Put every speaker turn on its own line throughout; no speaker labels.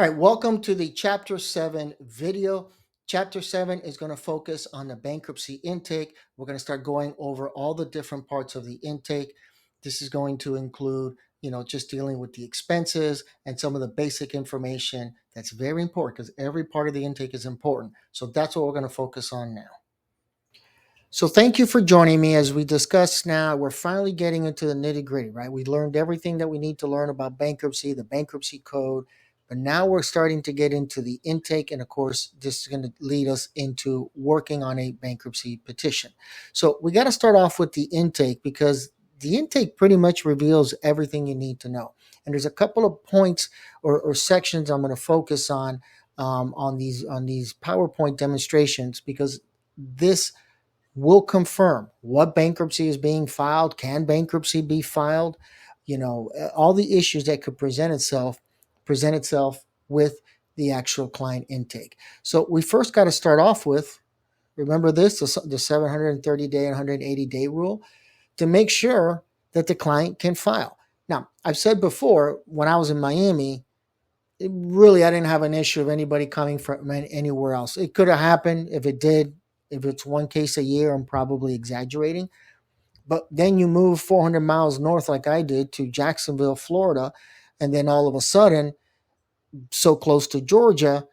All right, welcome to the Chapter 7 video. Chapter 7 is going to focus on the bankruptcy intake. We're going to start going over all the different parts of the intake. This is going to include, just dealing with the expenses and some of the basic information that's very important because every part of the intake is important. So that's what we're going to focus on now. So thank you for joining me as we discuss now. We're finally getting into the nitty gritty, right? We learned everything that we need to learn about bankruptcy, the bankruptcy code, but now we're starting to get into the intake. And of course, this is going to lead us into working on a bankruptcy petition. So we got to start off with the intake because the intake pretty much reveals everything you need to know. And there's a couple of points or sections I'm going to focus on these PowerPoint demonstrations because this will confirm what bankruptcy is being filed. Can bankruptcy be filed? All the issues that could present itself with the actual client intake. So we first got to start off with, remember this, the 730 day and 180 day rule, to make sure that the client can file. Now, I've said before, when I was in Miami, I didn't have an issue of anybody coming from anywhere else. It could have happened. If it did, if it's one case a year, I'm probably exaggerating. But then you move 400 miles north like I did to Jacksonville, Florida, and then all of a sudden, so close to Georgia,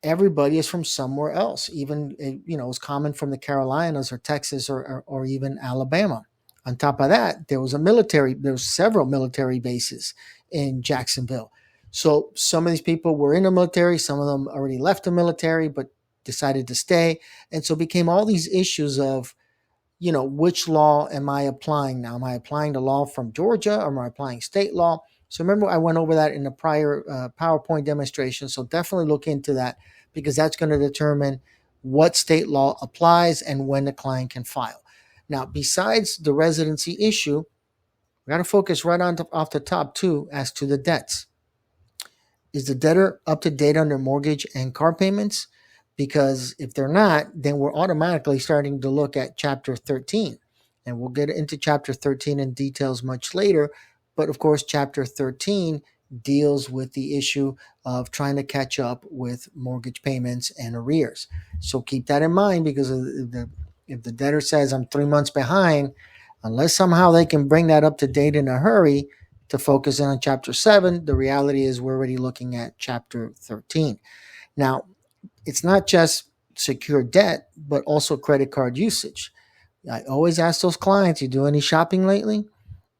everybody is from somewhere else. Even, it's common from the Carolinas or Texas or even Alabama. On top of that, there was several military bases in Jacksonville. So some of these people were in the military, some of them already left the military, but decided to stay. And so became all these issues of, which law am I applying now? Am I applying the law from Georgia or am I applying state law? So remember, I went over that in the prior PowerPoint demonstration. So definitely look into that because that's going to determine what state law applies and when the client can file. Now, besides the residency issue, we got to focus right off the top too as to the debts. Is the debtor up to date on their mortgage and car payments? Because if they're not, then we're automatically starting to look at Chapter 13. And we'll get into Chapter 13 in details much later. But of course, Chapter 13 deals with the issue of trying to catch up with mortgage payments and arrears. So keep that in mind because if the debtor says, I'm 3 months behind, unless somehow they can bring that up to date in a hurry to focus in on Chapter 7, the reality is we're already looking at Chapter 13. Now, it's not just secure debt, but also credit card usage. I always ask those clients, you do any shopping lately?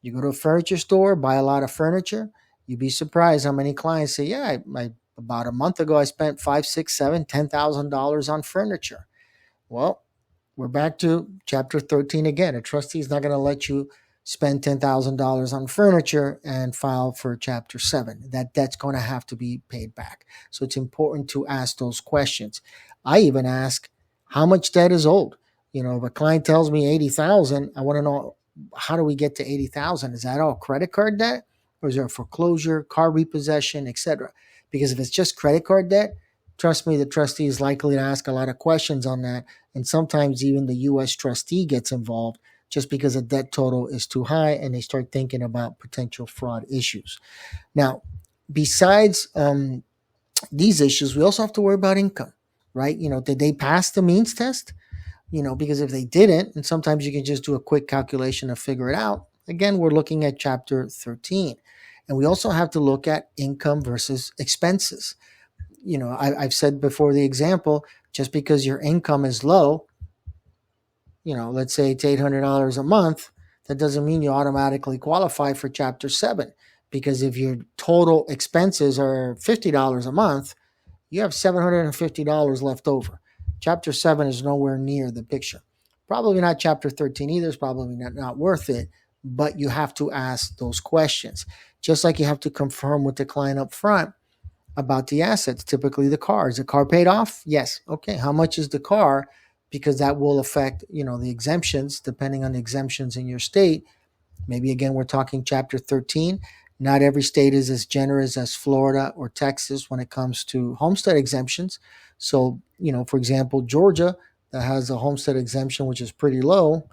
You go to a furniture store, buy a lot of furniture. You'd be surprised how many clients say, yeah, about a month ago, I spent $5,000, $6,000, $7,000, $10,000 on furniture. Well, we're back to Chapter 13 again. A trustee is not going to let you spend $10,000 on furniture and file for Chapter 7. That debt's going to have to be paid back. So it's important to ask those questions. I even ask, how much debt is owed? If a client tells me $80,000, I want to know, how do we get to $80,000? Is that all credit card debt? Or is there a foreclosure, car repossession, etc.? Because if it's just credit card debt, trust me, the trustee is likely to ask a lot of questions on that. And sometimes even the U.S. trustee gets involved just because the debt total is too high and they start thinking about potential fraud issues. Now, besides these issues, we also have to worry about income, right? Did they pass the means test? Because if they didn't, and sometimes you can just do a quick calculation to figure it out. Again, we're looking at Chapter 13. And we also have to look at income versus expenses. I've said before the example, just because your income is low, let's say it's $800 a month, that doesn't mean you automatically qualify for Chapter 7. Because if your total expenses are $50 a month, you have $750 left over. Chapter 7 is nowhere near the picture. Probably not Chapter 13 either. It's probably not worth it, but you have to ask those questions. Just like you have to confirm with the client up front about the assets, typically the car. Is the car paid off? Yes. Okay. How much is the car? Because that will affect, the exemptions, depending on the exemptions in your state. Maybe again, we're talking Chapter 13. Not every state is as generous as Florida or Texas when it comes to homestead exemptions. So, for example, Georgia, that has a homestead exemption, which is pretty low,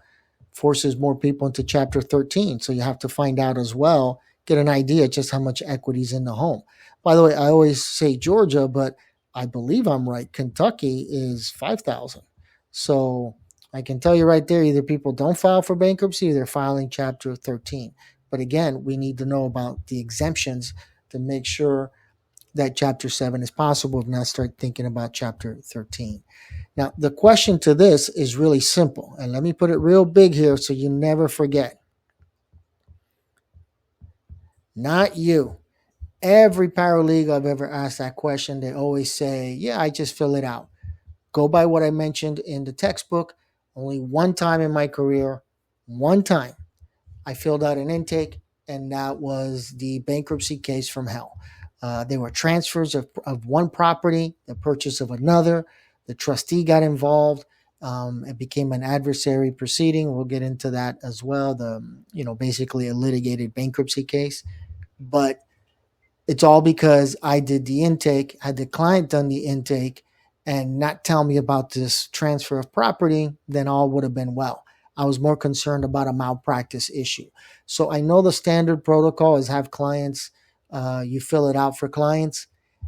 forces more people into Chapter 13. So you have to find out as well, get an idea just how much equity is in the home. By the way, I always say Georgia, but I believe I'm right. Kentucky is 5,000. So I can tell you right there, either people don't file for bankruptcy or they're filing Chapter 13. But again, we need to know about the exemptions to make sure that Chapter 7 is possible, if not start thinking about Chapter 13. Now, the question to this is really simple, and let me put it real big here so you never forget. Not you. Every paralegal I've ever asked that question, they always say, yeah, I just fill it out. Go by what I mentioned in the textbook. Only one time in my career, one time, I filled out an intake, and that was the bankruptcy case from hell. There were transfers of one property, the purchase of another. The trustee got involved. It became an adversary proceeding. We'll get into that as well. Basically a litigated bankruptcy case. But it's all because I did the intake, had the client done the intake, and not tell me about this transfer of property, then all would have been well. I was more concerned about a malpractice issue. So I know the standard protocol is have clients, you fill it out for clients.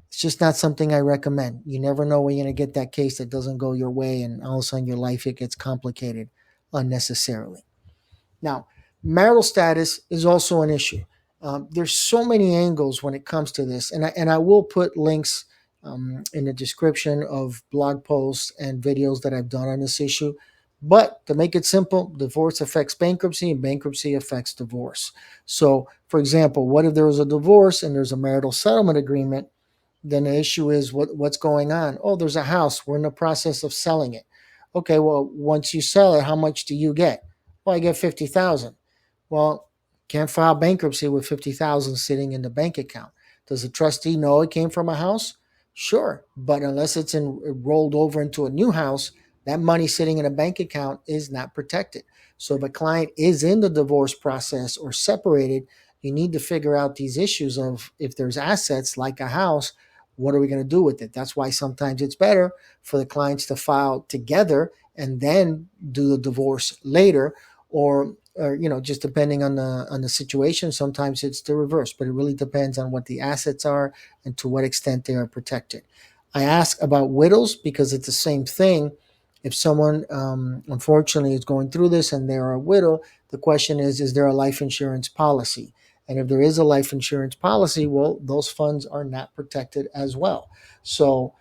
It's just not something I recommend. You never know when you're going to get that case that doesn't go your way, and all of a sudden your life, it gets complicated unnecessarily. Now, marital status is also an issue. There's so many angles when it comes to this, and I will put links in the description of blog posts and videos that I've done on this issue. But to make it simple, divorce affects bankruptcy and bankruptcy affects divorce. So, for example, what if there was a divorce and there's a marital settlement agreement? Then the issue is what's going on? Oh, there's a house. We're in the process of selling it. Okay, well, once you sell it, how much do you get? Well, I get 50,000. Well, can't file bankruptcy with 50,000 sitting in the bank account. Does the trustee know it came from a house? Sure, but unless it's rolled over into a new house, that money sitting in a bank account is not protected. So if a client is in the divorce process or separated, you need to figure out these issues of if there's assets like a house, what are we going to do with it? That's why sometimes it's better for the clients to file together and then do the divorce later, or just depending on the situation. Sometimes it's the reverse, but it really depends on what the assets are and to what extent they are protected. I ask about widows because it's the same thing. If someone unfortunately is going through this and they're a widow, the question is there a life insurance policy? And if there is a life insurance policy, well, those funds are not protected as well. So,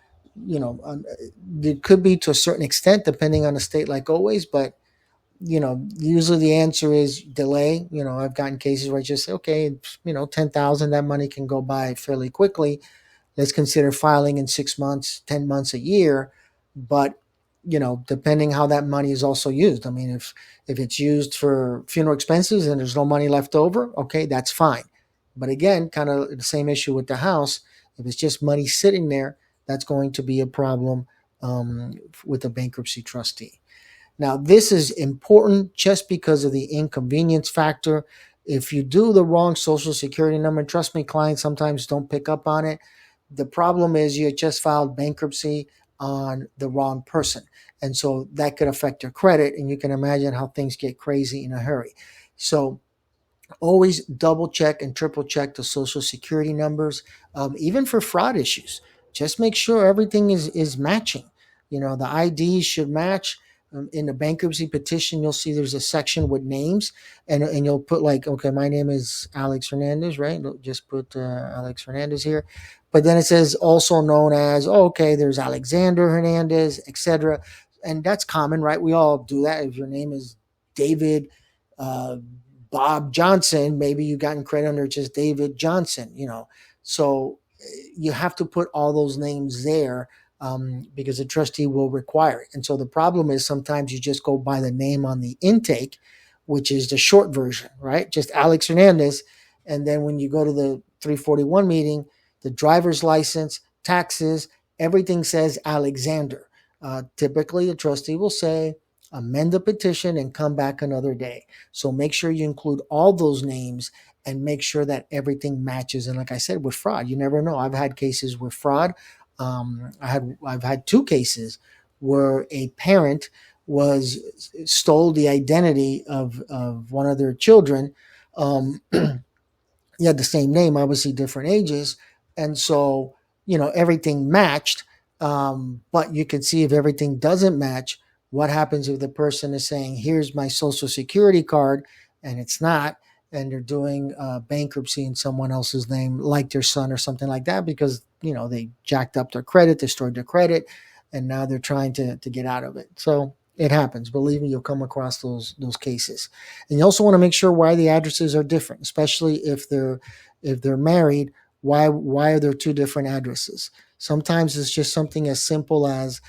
it could be to a certain extent, depending on the state, like always, but usually the answer is delay. I've gotten cases where I just say, okay, 10,000, that money can go by fairly quickly. Let's consider filing in 6 months, 10 months, a year. But, depending how that money is also used. I mean, if it's used for funeral expenses and there's no money left over, okay, that's fine. But again, kind of the same issue with the house. If it's just money sitting there, that's going to be a problem with a bankruptcy trustee. Now, this is important just because of the inconvenience factor. If you do the wrong social security number, and trust me, clients sometimes don't pick up on it. The problem is you just filed bankruptcy on the wrong person. And so that could affect your credit, and you can imagine how things get crazy in a hurry. So always double check and triple check the social security numbers, even for fraud issues. Just make sure everything is matching. The IDs should match. In the bankruptcy petition, you'll see there's a section with names, and you'll put like, okay, my name is Alex Hernandez, right? Just put Alex Hernandez here. But then it says also known as, okay, there's Alexander Hernandez, etc. And that's common, right? We all do that. If your name is David Bob Johnson, maybe you gotten credit under just David Johnson, So you have to put all those names there because the trustee will require it. And so the problem is sometimes you just go by the name on the intake, which is the short version, right? Just Alex Hernandez. And then when you go to the 341 meeting, the driver's license, taxes, everything says Alexander. Typically, the trustee will say, amend the petition and come back another day. So make sure you include all those names and make sure that everything matches. And like I said, with fraud, you never know. I've had cases with fraud. I've had 2 cases where a parent stole the identity of one of their children. He had the same name, obviously different ages, And so, everything matched. But you can see if everything doesn't match, what happens if the person is saying, here's my social security card, and it's not, and they're doing bankruptcy in someone else's name, like their son or something like that, because, they jacked up their credit, destroyed their credit, and now they're trying to get out of it. So it happens. Believe me, you'll come across those cases. And you also want to make sure why the addresses are different, especially if they're married. Why are there two different addresses? Sometimes it's just something as simple as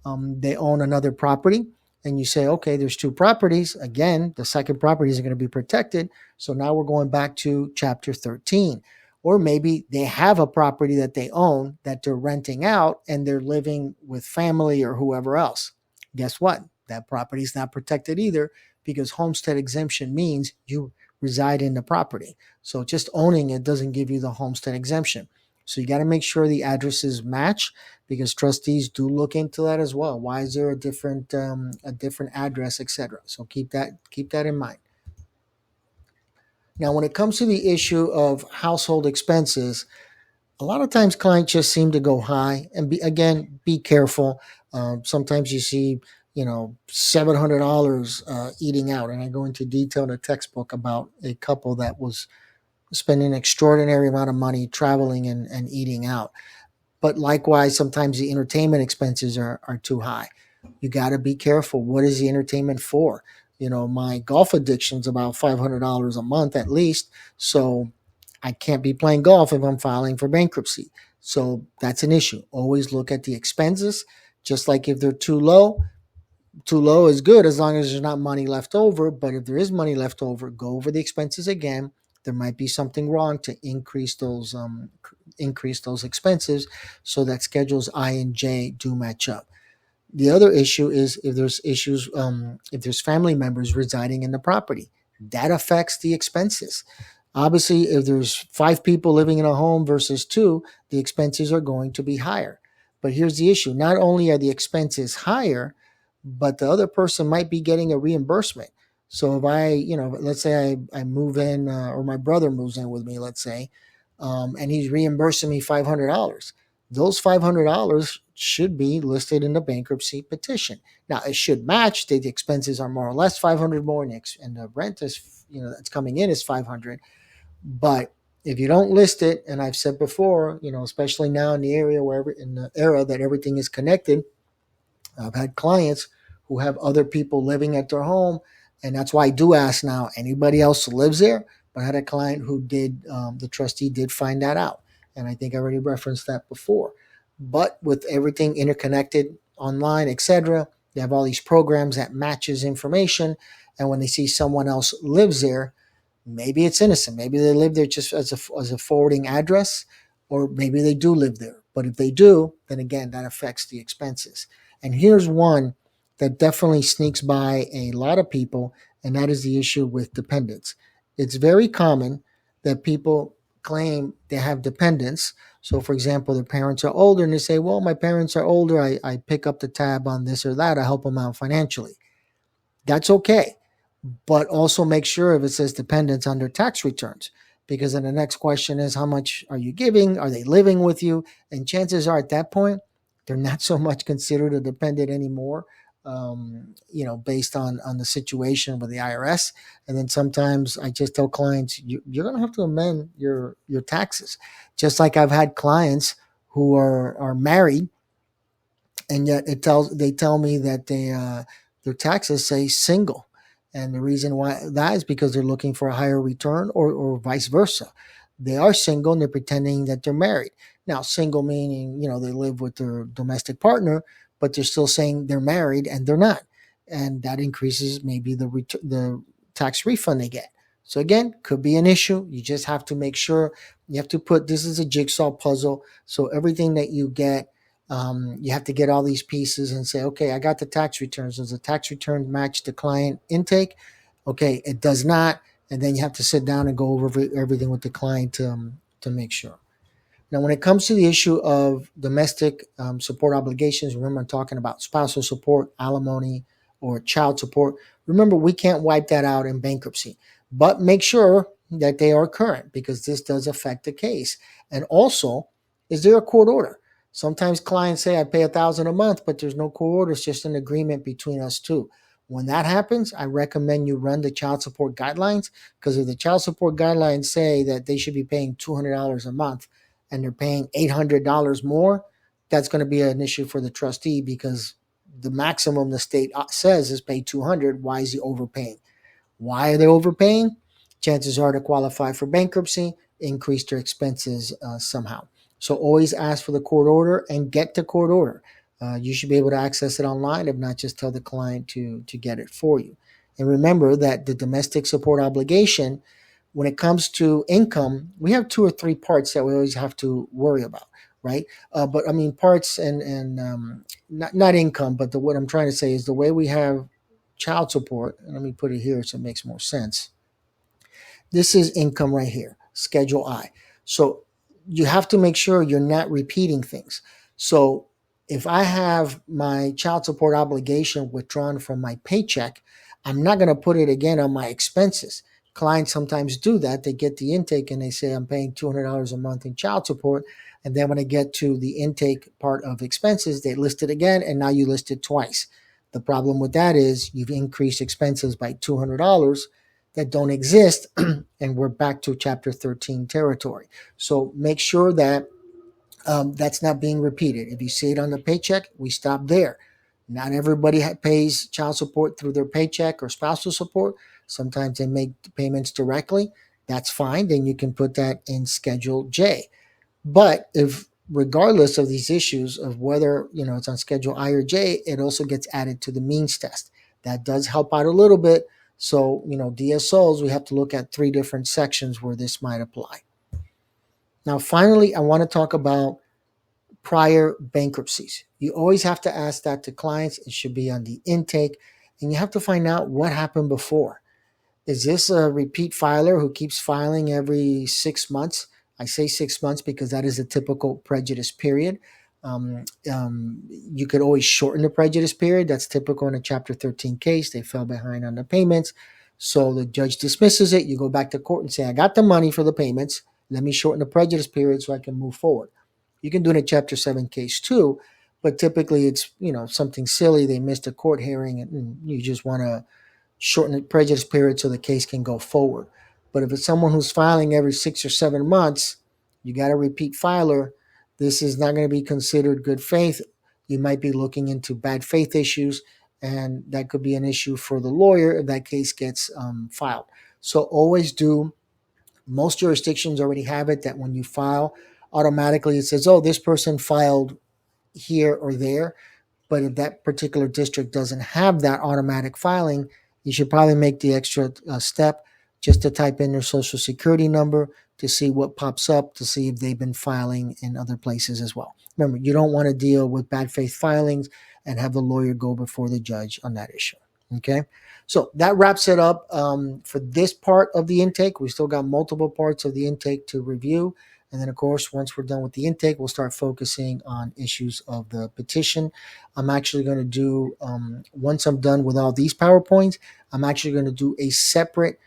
they own another property, and you say, okay, there's two properties. Again, the second property is going to be protected. So now we're going back to Chapter 13. Or maybe they have a property that they own that they're renting out, and they're living with family or whoever else. Guess what? That property is not protected either, because homestead exemption means you reside in the property. So just owning it doesn't give you the homestead exemption. So you got to make sure the addresses match, because trustees do look into that as well. Why is there a different address, etc.? So keep that in mind. Now, when it comes to the issue of household expenses, a lot of times clients just seem to go high, and be careful. Sometimes you see, $700 eating out, and I go into detail in a textbook about a couple that was spending an extraordinary amount of money traveling and eating out. But likewise, sometimes the entertainment expenses are too high. You got to be careful. What is the entertainment for? My golf addiction is about $500 a month at least. So I can't be playing golf if I'm filing for bankruptcy. So that's an issue. Always look at the expenses. Just like if they're too low is good as long as there's not money left over. But if there is money left over, go over the expenses again. There might be something wrong to increase those expenses so that schedules I and J do match up. The other issue is if there's family members residing in the property, that affects the expenses. Obviously, if there's 5 people living in a home versus 2, the expenses are going to be higher. But here's the issue. Not only are the expenses higher, but the other person might be getting a reimbursement. So if let's say I move in, or my brother moves in with me, let's say, and he's reimbursing me $500. Those $500 should be listed in the bankruptcy petition. Now, it should match. The expenses are more or less $500 more, and the rent is, that's coming in is $500. But if you don't list it, and I've said before, especially now in the era that everything is connected, I've had clients who have other people living at their home, and that's why I do ask now, anybody else who lives there? But I had a client who the trustee did find that out, and I think I already referenced that before. But with everything interconnected online, etc., they have all these programs that matches information, and when they see someone else lives there, maybe it's innocent. Maybe they live there just as a forwarding address, or maybe they do live there. But if they do, then again, that affects the expenses. And here's one that definitely sneaks by a lot of people, and that is the issue with dependents. It's very common that people claim they have dependents. So, for example, their parents are older, and they say, well, my parents are older. I pick up the tab on this or that. I help them out financially. That's okay. But also make sure if it says dependents on their tax returns, because then the next question is, how much are you giving? Are they living with you? And chances are at that point, they're not so much considered a dependent anymore, based on the situation with the IRS. And then sometimes I just tell clients, you're going to have to amend your taxes. Just like I've had clients who are married, and yet they tell me that their taxes say single. And the reason why that is because they're looking for a higher return, or vice versa. They are single and they're pretending that they're married. Now, single meaning, they live with their domestic partner, but they're still saying they're married and they're not. And that increases maybe the tax refund they get. So again, could be an issue. You just have to make sure you have to this is a jigsaw puzzle. So everything that you get, you have to get all these pieces and say, okay, I got the tax returns. Does the tax return match the client intake? Okay, it does not. And then you have to sit down and go over everything with the client to make sure. Now, when it comes to the issue of domestic support obligations, remember I'm talking about spousal support, alimony, or child support. Remember, we can't wipe that out in bankruptcy, but make sure that they are current, because this does affect the case. And also, Is there a court order? Sometimes clients say I pay $1,000 a month, but there's no court order. It's just an agreement between us two. When that happens, I recommend you run the child support guidelines, because if the child support guidelines say that they should be paying $200 a month and they're paying $800 more, that's going to be an issue for the trustee, because the maximum the state says is pay $200. Why is he overpaying? Why are they overpaying? Chances are to qualify for bankruptcy, increase their expenses somehow. So always ask for the court order and get the court order. You should be able to access it online. If not, just tell the client to get it for you. And remember that the domestic support obligation, when it comes to income, we have 2 or 3 parts that we always have to worry about, right? But I mean, parts and not income, but what I'm trying to say is the way we have child support, and let me put it here so it makes more sense. This is income right here, Schedule I. So you have to make sure you're not repeating things. So if I have my child support obligation withdrawn from my paycheck, I'm not going to put it again on my expenses. Clients sometimes do that. They get the intake and they say, I'm paying $200 a month in child support. And then when I get to the intake part of expenses, they list it again, and now you list it twice. The problem with that is you've increased expenses by $200 that don't exist, and we're back to Chapter 13 territory. So make sure that that's not being repeated. If you see it on the paycheck, we stop there. Not everybody pays child support through their paycheck or spousal support. Sometimes they make payments directly. That's fine. Then you can put that in Schedule J. But if regardless of these issues of whether it's on Schedule I or J, it also gets added to the means test. That does help out a little bit. So, DSOs, we have to look at 3 different sections where this might apply. Now, finally, I want to talk about prior bankruptcies. You always have to ask that to clients. It should be on the intake, and you have to find out what happened before. Is this a repeat filer who keeps filing every 6 months? I say 6 months because that is a typical prejudice period. You could always shorten the prejudice period. That's typical in a Chapter 13 case. They fell behind on the payments. So the judge dismisses it. You go back to court and say, I got the money for the payments. Let me shorten the prejudice period so I can move forward. You can do it in a Chapter 7 case too, but typically it's something silly. They missed a court hearing and you just want to shorten the prejudice period so the case can go forward. But if it's someone who's filing every 6 or 7 months, you got a repeat filer. This is not going to be considered good faith. You might be looking into bad faith issues, and that could be an issue for the lawyer if that case gets filed. So always do. Most jurisdictions already have it that when you file, automatically it says, oh, this person filed here or there. But if that particular district doesn't have that automatic filing, you should probably make the extra step just to type in their social security number to see what pops up, to see if they've been filing in other places as well. Remember, you don't want to deal with bad faith filings and have the lawyer go before the judge on that issue. Okay, so that wraps it up for this part of the intake. We still got multiple parts of the intake to review. And then, of course, once we're done with the intake, we'll start focusing on issues of the petition. I'm actually going to do, once I'm done with all these PowerPoints, I'm actually going to do a separate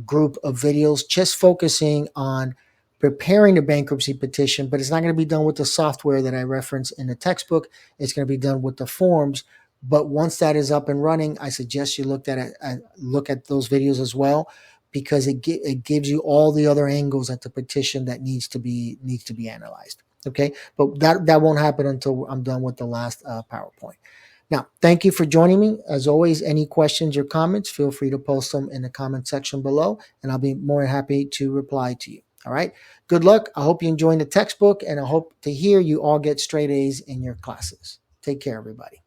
group of videos just focusing on preparing the bankruptcy petition, but it's not going to be done with the software that I reference in the textbook. It's going to be done with the forms. But once that is up and running, I suggest you look at those videos as well, because it gives you all the other angles at the petition that needs to be analyzed. Okay, but that won't happen until I'm done with the last PowerPoint. Now, thank you for joining me. As always, any questions or comments, feel free to post them in the comment section below, and I'll be more than happy to reply to you. All right. Good luck. I hope you enjoy the textbook, and I hope to hear you all get straight A's in your classes. Take care, everybody.